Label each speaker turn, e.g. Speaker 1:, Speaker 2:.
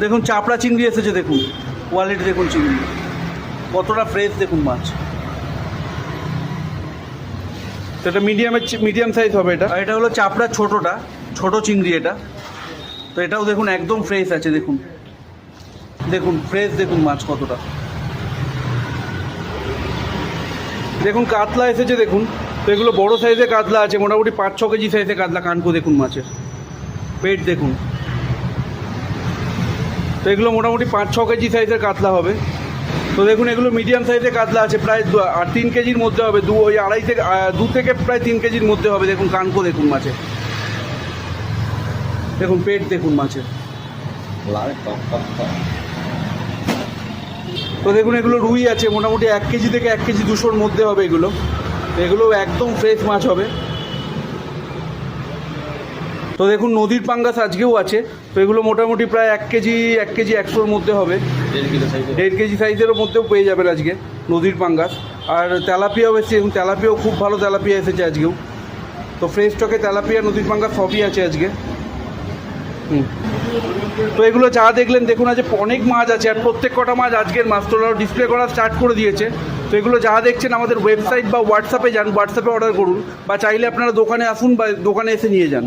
Speaker 1: দেখুন চাপড়া চিংড়ি এসেছে, দেখুন কোয়ালিটি দেখুন চিংড়ি কতটা ফ্রেশ দেখুন মাছ। তো এটা মিডিয়াম সাইজ হবে এটা। আর এটা হলো চাপড়া ছোটোটা, ছোটো চিংড়ি এটা। তো এটাও দেখুন একদম ফ্রেশ আছে, দেখুন দেখুন ফ্রেশ দেখুন মাছ কতটা। দেখুন কাতলা এসেছে দেখুন। তো এগুলো বড়ো সাইজের কাতলা আছে, মোটামুটি 5-6 কেজি সাইজের কাতলা। কানকো দেখুন মাছের পেট দেখুন। তো এগুলো মোটামুটি 5-6 কেজি সাইজের কাতলা হবে। তো দেখুন এগুলো মিডিয়াম সাইজের কাতলা আছে, প্রায় 3 কেজির মধ্যে হবে। 2 থেকে প্রায় 3 কেজির মধ্যে হবে। দেখুন কানকো দেখুন মাছের, দেখুন পেট দেখুন মাছের। তো দেখুন এগুলো রুই আছে, মোটামুটি 1 কেজি থেকে 1 কেজি 200-র মধ্যে হবে এগুলো। এগুলো একদম ফ্রেশ মাছ হবে। তো দেখুন নদীর পাঙ্গাস আজকেও আছে। তো এগুলো মোটামুটি প্রায় 1 কেজি 100-র মধ্যে হবে। 1.5 কেজি সাইজেরও মধ্যেও পেয়ে যাবেন আজকে নদীর পাঙ্গাস। আর তেলাপিয়াও এসেছে, এবং তেলাপিয়াও খুব ভালো তেলাপিয়া এসেছে আজকেও। তো ফ্রেশ স্টকে তেলাপিয়া নদীর পাঙ্গাস সবই আছে আজকে। তো এগুলো যা দেখলেন দেখুন আজ অনেক মাছ আছে, আর প্রত্যেক কটা মাছ আজকের মাছ তোলার ডিসপ্লে করা স্টার্ট করে দিয়েছে। তো এগুলো যা দেখছেন আমাদের ওয়েবসাইট বা হোয়াটসঅ্যাপে যান, হোয়াটসঅ্যাপে অর্ডার করুন, বা চাইলে আপনারা দোকানে আসুন বা দোকানে এসে নিয়ে যান।